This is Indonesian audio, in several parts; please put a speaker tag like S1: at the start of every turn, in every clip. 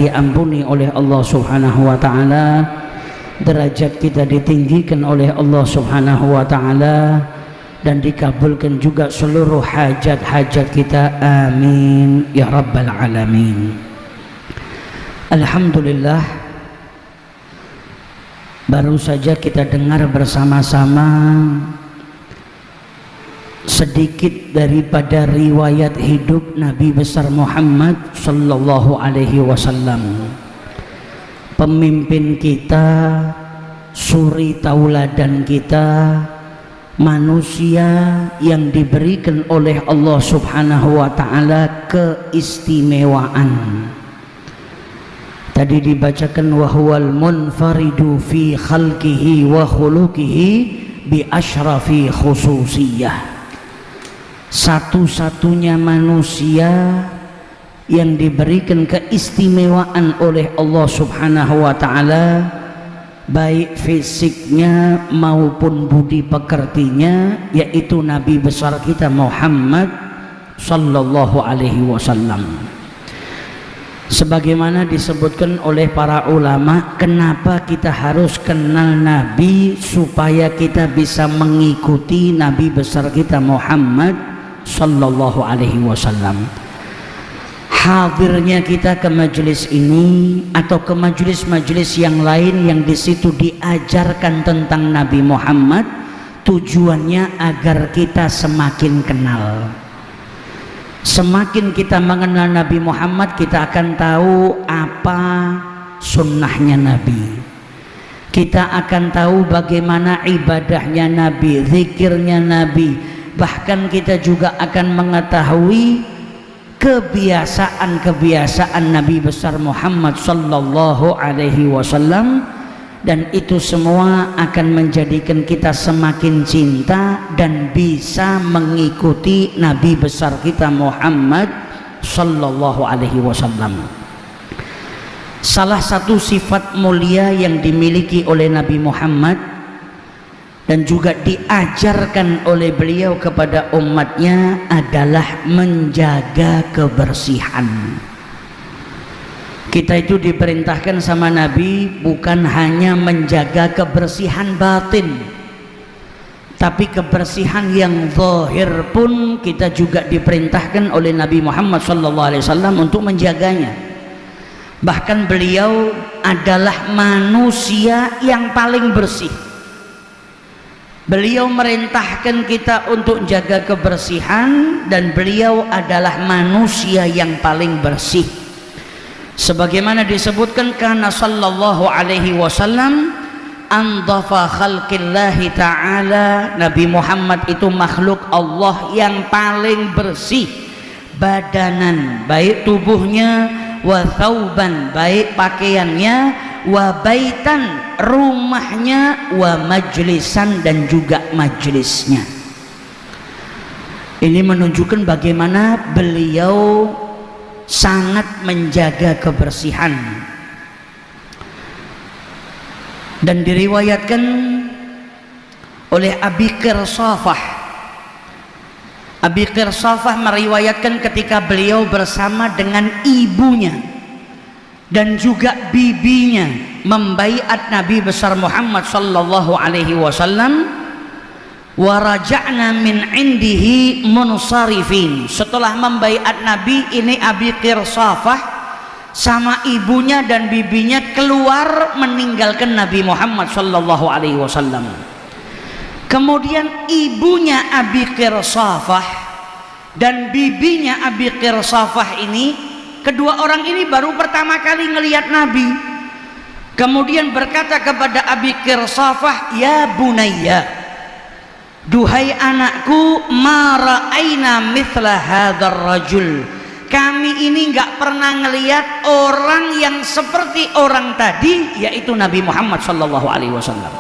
S1: diampuni oleh Allah Subhanahu wa taala, derajat kita ditinggikan oleh Allah Subhanahu wa taala, dan dikabulkan juga seluruh hajat-hajat kita, amin ya rabbal alamin. Alhamdulillah, baru saja kita dengar bersama-sama sedikit daripada riwayat hidup Nabi besar Muhammad sallallahu alaihi wasallam, pemimpin kita, suri tauladan kita, manusia yang diberikan oleh Allah Subhanahu wa taala keistimewaan. Tadi dibacakan wa huwal munfaridu fi khalqihi wa khuluqihi bi asyrafi khususiyah. Satu-satunya manusia yang diberikan keistimewaan oleh Allah Subhanahu wa taala, baik fisiknya maupun budi pekertinya, yaitu Nabi besar kita Muhammad sallallahu alaihi wasallam. Sebagaimana disebutkan oleh para ulama, kenapa kita harus kenal Nabi? Supaya kita bisa mengikuti Nabi besar kita Muhammad sallallahu alaihi wasallam. Hadirnya kita ke majelis ini atau ke majelis-majelis yang lain yang di situ diajarkan tentang Nabi Muhammad, tujuannya agar kita semakin kenal. Semakin kita mengenal Nabi Muhammad, kita akan tahu apa sunnahnya Nabi. Kita akan tahu bagaimana ibadahnya Nabi, zikirnya Nabi. Bahkan kita juga akan mengetahui kebiasaan-kebiasaan Nabi besar Muhammad sallallahu alaihi wasallam, dan itu semua akan menjadikan kita semakin cinta dan bisa mengikuti Nabi besar kita Muhammad sallallahu alaihi wasallam. Salah satu sifat mulia yang dimiliki oleh Nabi Muhammad dan juga diajarkan oleh beliau kepada umatnya adalah menjaga kebersihan. Kita itu diperintahkan sama Nabi bukan hanya menjaga kebersihan batin, tapi kebersihan yang zahir pun kita juga diperintahkan oleh Nabi Muhammad SAW untuk menjaganya. Bahkan beliau adalah manusia yang paling bersih. Beliau merintahkan kita untuk jaga kebersihan, dan beliau adalah manusia yang paling bersih. Sebagaimana disebutkan, kana sallallahu alaihi wasallam andafa khalqillahi ta'ala, Nabi Muhammad itu makhluk Allah yang paling bersih badanan, baik tubuhnya, wa thawban, baik pakaiannya, wa baitan, rumahnya, wa majlisan, dan juga majlisnya. Ini menunjukkan bagaimana beliau sangat menjaga kebersihan. Dan diriwayatkan oleh Abi Qirsafah, Abi Qirsafah meriwayatkan ketika beliau bersama dengan ibunya dan juga bibinya membaiat Nabi besar Muhammad sallallahu alaihi wasallam, wa raja'na min indihi munsarifin. Setelah membaiat Nabi ini, Abi Qirsafah sama ibunya dan bibinya keluar meninggalkan Nabi Muhammad sallallahu alaihi wasallam. Kemudian ibunya Abi Qirsafah dan bibinya Abi Qirsafah ini, kedua orang ini baru pertama kali ngelihat Nabi. Kemudian berkata kepada Abi Qirsafah, ya bunayya, duhai anakku, ma ra'aina mithla hadzal rajul, kami ini nggak pernah ngelihat orang yang seperti orang tadi, yaitu Nabi Muhammad sallallahu alaihi wasallam.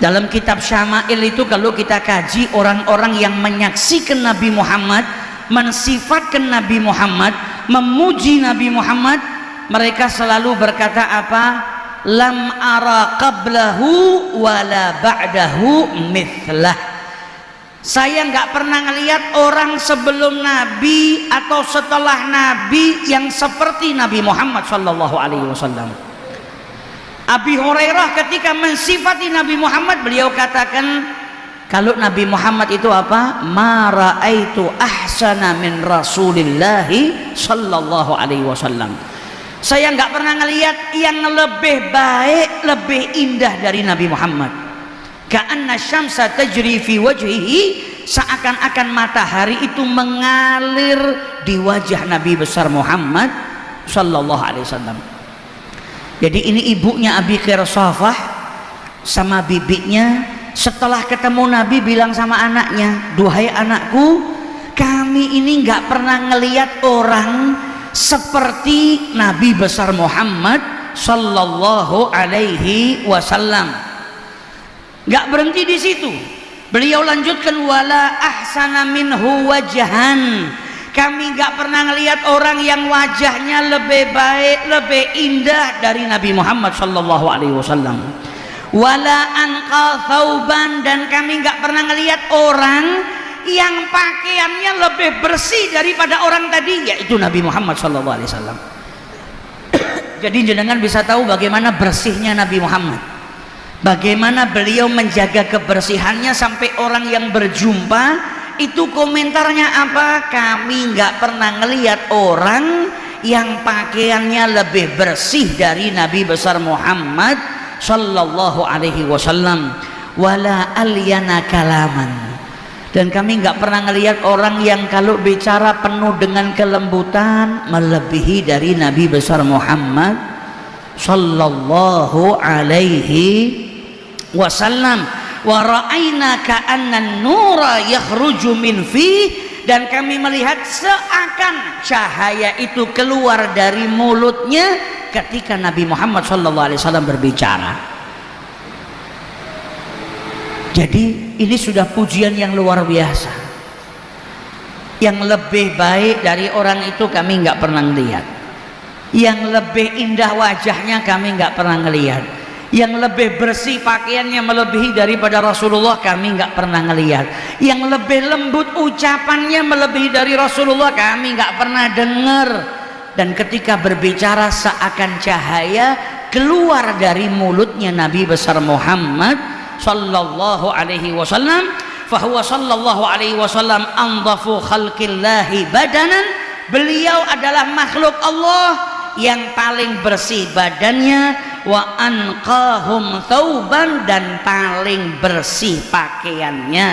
S1: Dalam kitab Syama'il itu kalau kita kaji, orang-orang yang menyaksikan Nabi Muhammad, mensifatkan Nabi Muhammad, memuji Nabi Muhammad, mereka selalu berkata apa? Lam ara qablahu wala ba'dahu mithlah. Saya nggak pernah ngelihat orang sebelum Nabi atau setelah Nabi yang seperti Nabi Muhammad sallallahu alaihi wasallam. Abi Hurairah ketika mensifati Nabi Muhammad, beliau katakan kalau Nabi Muhammad itu apa? Ma ra'aitu ahsana min Rasulillahi sallallahu alaihi wasallam. Saya nggak pernah ngelihat yang lebih baik, lebih indah dari Nabi Muhammad. Ka'anna syamsa tajri fi wajhihi, seakan-akan matahari itu mengalir di wajah Nabi besar Muhammad sallallahu alaihi wasallam. Jadi ini ibunya Abi Khirsafah sama bibinya setelah ketemu Nabi bilang sama anaknya, duhai anakku, kami ini nggak pernah ngelihat orang seperti Nabi besar Muhammad sallallahu alaihi wasallam. Nggak berhenti di situ, beliau lanjutkan, wala ahsana minhu wajhan, kami nggak pernah ngelihat orang yang wajahnya lebih baik, lebih indah dari Nabi Muhammad sallallahu alaihi wasallam. Wala anqa thauban, dan kami nggak pernah ngelihat orang yang pakaiannya lebih bersih daripada orang tadi, yaitu Nabi Muhammad sallallahu alaihi wasallam. Jadi jenengan bisa tahu bagaimana bersihnya Nabi Muhammad, bagaimana beliau menjaga kebersihannya sampai orang yang berjumpa itu komentarnya apa? Kami nggak pernah ngelihat orang yang pakaiannya lebih bersih dari Nabi besar Muhammad sallallahu alaihi wasallam. Wala alyana kalaman, dan kami nggak pernah ngelihat orang yang kalau bicara penuh dengan kelembutan melebihi dari Nabi besar Muhammad sallallahu alaihi wasallam. Wa ra'aina ka'anna nura yakhruju min fi, dan kami melihat seakan cahaya itu keluar dari mulutnya ketika Nabi Muhammad sallallahu alaihi wasallam berbicara. Jadi ini sudah pujian yang luar biasa. Yang lebih baik dari orang itu kami nggak pernah lihat. Yang lebih indah wajahnya kami nggak pernah ngelihat. Yang lebih bersih pakaiannya melebihi daripada Rasulullah kami nggak pernah ngelihat. Yang lebih lembut ucapannya melebihi dari Rasulullah kami nggak pernah dengar. Dan ketika berbicara seakan cahaya keluar dari mulutnya Nabi besar Muhammad sallallahu alaihi wasallam. Fahuwa sallallahu alaihi wasallam anzafu khalqillahi badanan, beliau adalah makhluk Allah yang paling bersih badannya, wa anqahum thauban, dan paling bersih pakaiannya.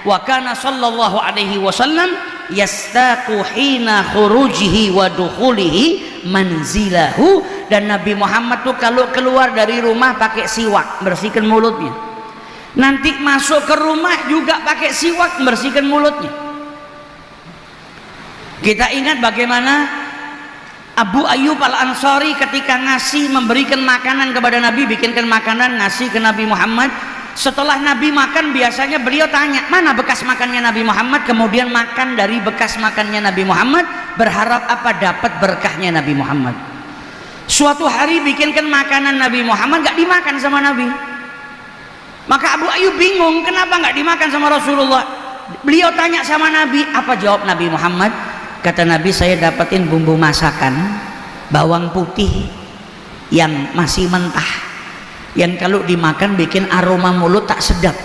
S1: Wa kana sallallahu alaihi wasallam yastaqu hina khurujihi wa dukhulihi manzilahu, dan Nabi Muhammad tuh kalau keluar dari rumah pakai siwak bersihkan mulutnya, nanti masuk ke rumah juga pakai siwak bersihkan mulutnya. Kita ingat bagaimana Abu Ayyub Al-Ansari ketika ngasih, memberikan makanan kepada Nabi, bikinkan makanan ngasih ke Nabi Muhammad. Setelah Nabi makan biasanya beliau tanya mana bekas makannya Nabi Muhammad, kemudian makan dari bekas makannya Nabi Muhammad, berharap apa? Dapat berkahnya Nabi Muhammad. Suatu hari bikinkan makanan Nabi Muhammad, gak dimakan sama Nabi. Maka Abu Ayyub bingung kenapa gak dimakan sama Rasulullah. Beliau tanya sama Nabi, apa jawab Nabi Muhammad? Kata Nabi, saya dapetin bumbu masakan bawang putih yang masih mentah, yang kalau dimakan bikin aroma mulut tak sedap,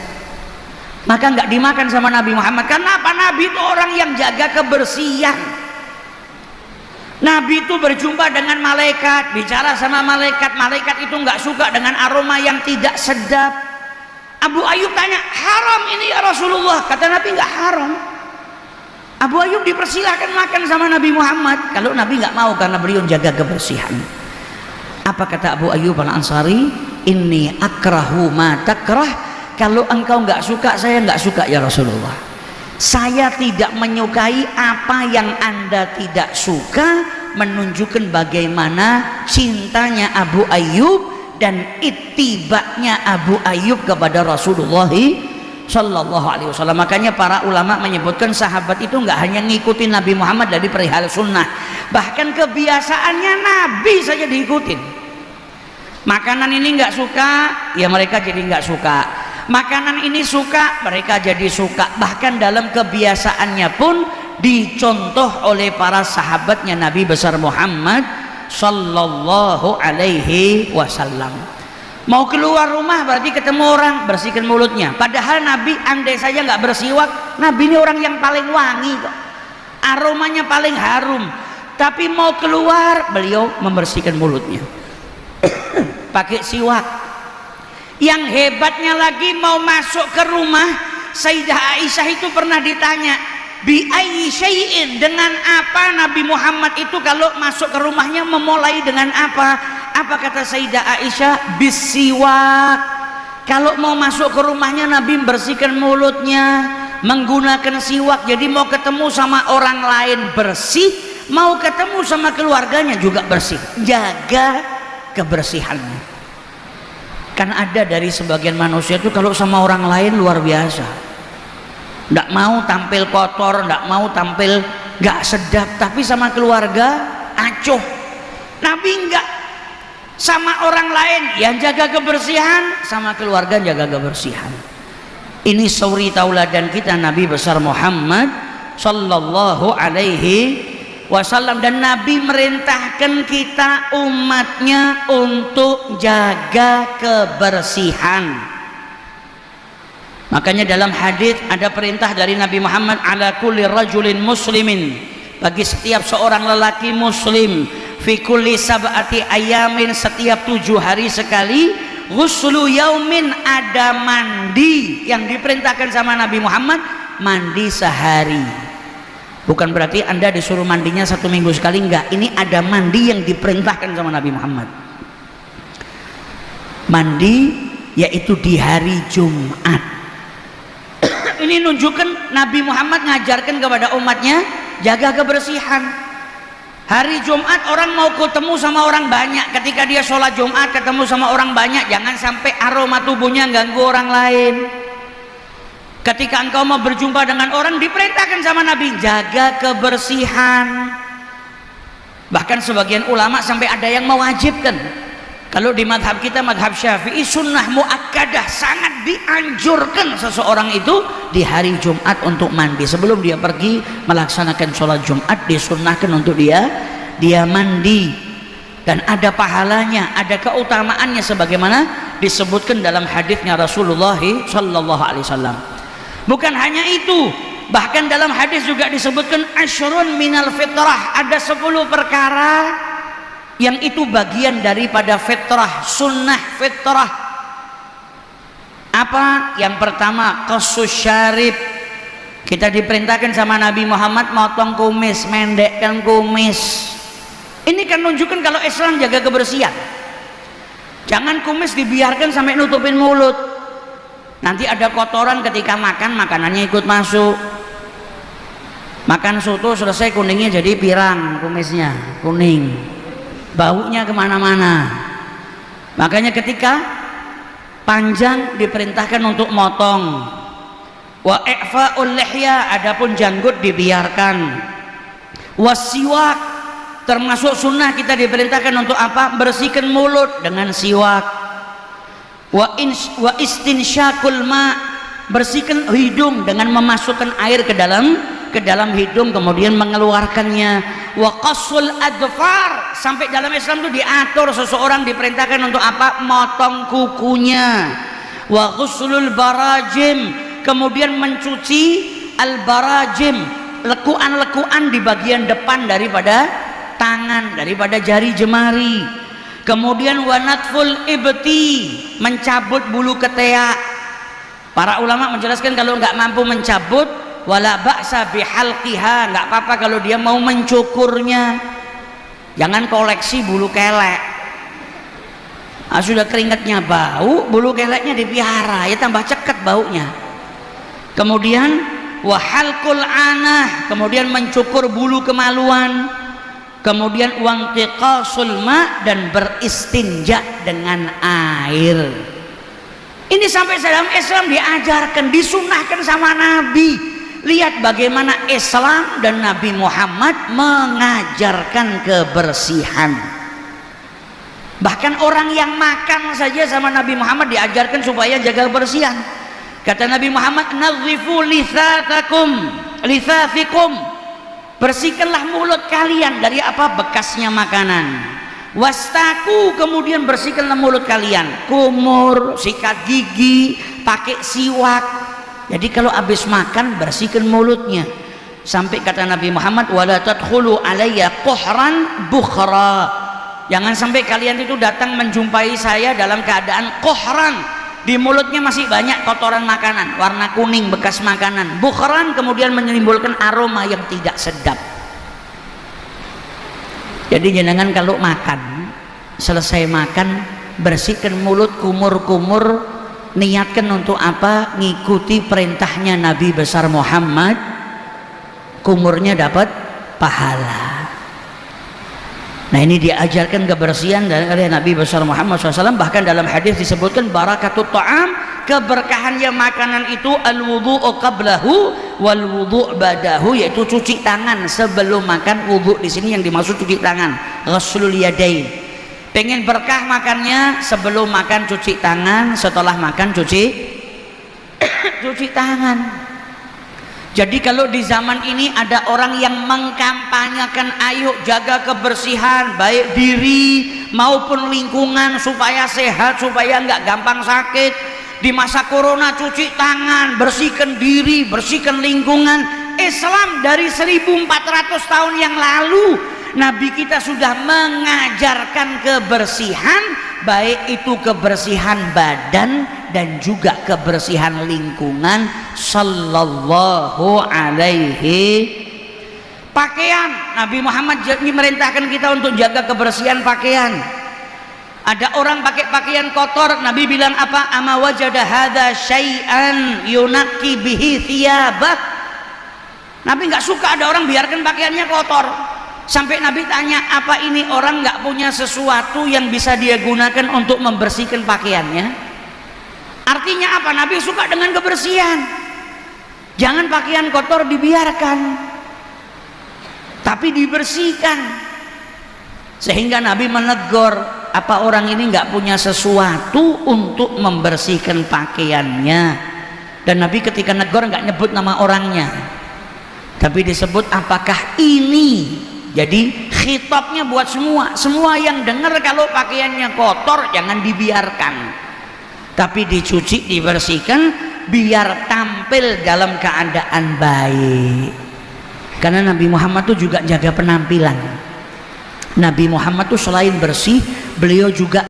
S1: maka nggak dimakan sama Nabi Muhammad. Kenapa? Nabi itu orang yang jaga kebersihan. Nabi itu berjumpa dengan malaikat, bicara sama malaikat, malaikat itu nggak suka dengan aroma yang tidak sedap. Abu Ayyub tanya, haram ini ya Rasulullah? Kata Nabi, nggak haram. Abu Ayyub dipersilahkan makan sama Nabi Muhammad. Kalau Nabi nggak mau karena beliau jaga kebersihan. Apa kata Abu Ayyub Al-Ansari? Inni akrahu ma takrah, kalau engkau nggak suka saya nggak suka ya Rasulullah. Saya tidak menyukai apa yang Anda tidak suka, menunjukkan bagaimana cintanya Abu Ayyub dan ittibanya Abu Ayyub kepada Rasulullah sallallahu alaihi wasallam. Makanya para ulama menyebutkan sahabat itu nggak hanya ngikutin Nabi Muhammad dari perihal sunnah, bahkan kebiasaannya Nabi saja diikutin. Makanan ini nggak suka, ya mereka jadi nggak suka. Makanan ini suka, mereka jadi suka. Bahkan dalam kebiasaannya pun dicontoh oleh para sahabatnya Nabi besar Muhammad sallallahu alaihi wasallam. Mau keluar rumah berarti ketemu orang, bersihkan mulutnya. Padahal Nabi andai saja nggak bersiwak, Nabi ini orang yang paling wangi kok, aromanya paling harum. Tapi mau keluar, beliau membersihkan mulutnya pakai siwak. Yang hebatnya lagi, mau masuk ke rumah, Sayyidah Aisyah itu pernah ditanya, bi ayyi syai'in, dengan apa Nabi Muhammad itu kalau masuk ke rumahnya memulai dengan apa? Apa kata Sayyidah Aisyah? Bisiwak. Kalau mau masuk ke rumahnya Nabi bersihkan mulutnya menggunakan siwak. Jadi mau ketemu sama orang lain bersih, mau ketemu sama keluarganya juga bersih. Jaga kebersihannya. Kan ada dari sebagian manusia itu kalau sama orang lain luar biasa, nggak mau tampil kotor, nggak mau tampil nggak sedap, tapi sama keluarga acuh. Nabi enggak, sama orang lain yang jaga kebersihan, sama keluarga jaga kebersihan. Ini suri tauladan kita Nabi besar Muhammad sallallahu alaihi wasallam. Dan Nabi merintahkan kita umatnya untuk jaga kebersihan. Makanya dalam hadis ada perintah dari Nabi Muhammad, ala kulli rajulin muslimin, bagi setiap seorang lelaki muslim, fi kulli sab'ati ayamin, setiap 7 hari sekali, ghuslu yaumin, ada mandi yang diperintahkan sama Nabi Muhammad, mandi sehari. Bukan berarti Anda disuruh mandinya 1 minggu sekali, enggak. Ini ada mandi yang diperintahkan sama Nabi Muhammad. Mandi yaitu di hari Jumat. Ini nunjukkan Nabi Muhammad ngajarkan kepada umatnya jaga kebersihan. Hari Jumat orang mau ketemu sama orang banyak, ketika dia sholat Jumat ketemu sama orang banyak, jangan sampai aroma tubuhnya ganggu orang lain. Ketika engkau mau berjumpa dengan orang, diperintahkan sama Nabi jaga kebersihan. Bahkan sebagian ulama sampai ada yang mewajibkan. Kalau di madhab kita, madhab Syafi'i, sunnah muakkadah, sangat dianjurkan seseorang itu di hari Jumat untuk mandi. Sebelum dia pergi melaksanakan sholat Jumat, disunnahkan untuk dia mandi. Dan ada pahalanya, ada keutamaannya sebagaimana disebutkan dalam hadisnya Rasulullah sallallahu alaihi wasallam. Bukan hanya itu, bahkan dalam hadis juga disebutkan asyrun minal fitrah, ada 10 perkara yang itu bagian daripada fitrah, sunnah fitrah. Apa? Yang pertama, qasus syarib. Kita diperintahkan sama Nabi Muhammad motong kumis, mendekkan kumis. Ini kan menunjukkan kalau Islam jaga kebersihan. Jangan kumis dibiarkan sampai nutupin mulut. Nanti ada kotoran ketika makan, makanannya ikut masuk. Makan soto selesai kuningnya jadi pirang, kumisnya kuning, baunya kemana-mana. Makanya ketika panjang diperintahkan untuk motong. Wa i'fa'ul lihya, adapun janggut dibiarkan. Wasiwak, termasuk sunnah kita diperintahkan untuk apa? Bersihkan mulut dengan siwak. Wa istinsyakul ma, bersihkan hidung dengan memasukkan air ke dalam hidung kemudian mengeluarkannya. Wa qasul adfar, sampai dalam Islam itu diatur seseorang diperintahkan untuk apa? Motong kukunya. Wa ghuslul barajim, kemudian mencuci al barajim, lekuan-lekuan di bagian depan daripada tangan, daripada jari jemari. Kemudian wa natful ibti, mencabut bulu ketiak. Para ulama menjelaskan kalau nggak mampu mencabut, wala ba'sa bihalqiha, nggak apa-apa kalau dia mau mencukurnya. Jangan koleksi bulu kelek. Sudah keringatnya bau, bulu keleknya dipihara, ya tambah ceket baunya. Kemudian wahalqul anah, kemudian mencukur bulu kemaluan. Kemudian wantiqasul ma, dan beristinja dengan air. Ini sampai dalam Islam diajarkan, disunahkan sama Nabi. Lihat bagaimana Islam dan Nabi Muhammad mengajarkan kebersihan. Bahkan orang yang makan saja sama Nabi Muhammad diajarkan supaya jaga kebersihan. Kata Nabi Muhammad, nadzifu lithathikum, bersihkanlah mulut kalian dari apa? Bekasnya makanan. Wastaku, kemudian bersihkanlah mulut kalian, kumur, sikat gigi, pakai siwak. Jadi kalau habis makan bersihkan mulutnya. Sampai kata Nabi Muhammad, wala tadkhulu alayya quhran bukhra, jangan sampai kalian itu datang menjumpai saya dalam keadaan quhran, di mulutnya masih banyak kotoran makanan warna kuning bekas makanan, bukhran kemudian menimbulkan aroma yang tidak sedap. Jadi jenengan kalau makan, selesai makan bersihkan mulut, kumur-kumur, niatkan untuk apa? Ngikuti perintahnya Nabi besar Muhammad, kumurnya dapat pahala. Nah ini diajarkan kebersihan dari Nabi besar Muhammad SAW. Bahkan dalam hadis disebutkan barakatut ta'am, keberkahannya makanan itu al-wudu'u qablahu wal wudu' badahu, yaitu cuci tangan sebelum makan. Wudu' di sini yang dimaksud cuci tangan, ghuslul yadain. Pengen berkah makannya, sebelum makan cuci tangan, setelah makan cuci tangan. Jadi kalau di zaman ini ada orang yang mengkampanyekan ayo jaga kebersihan baik diri maupun lingkungan supaya sehat, supaya nggak gampang sakit. Di masa corona cuci tangan, bersihkan diri, bersihkan lingkungan. Islam dari 1400 tahun yang lalu Nabi kita sudah mengajarkan kebersihan, baik itu kebersihan badan dan juga kebersihan lingkungan. Sallallahu alaihi. Pakaian, Nabi Muhammad memerintahkan kita untuk jaga kebersihan pakaian. Ada orang pakai pakaian kotor, Nabi bilang apa? Ama wajada hadza syai'an yunaqi bihi thiyabah. Nabi nggak suka ada orang biarkan pakaiannya kotor. Sampai Nabi tanya, apa ini orang nggak punya sesuatu yang bisa dia gunakan untuk membersihkan pakaiannya? Artinya apa? Nabi suka dengan kebersihan. Jangan pakaian kotor dibiarkan, tapi dibersihkan. Sehingga Nabi menegur, apa orang ini nggak punya sesuatu untuk membersihkan pakaiannya. Dan Nabi ketika negur nggak nyebut nama orangnya, tapi disebut apakah ini. Jadi khitabnya buat semua yang dengar, kalau pakaiannya kotor jangan dibiarkan, tapi dicuci, dibersihkan, biar tampil dalam keadaan baik. Karena Nabi Muhammad itu juga jaga penampilan. Nabi Muhammad itu selain bersih, beliau juga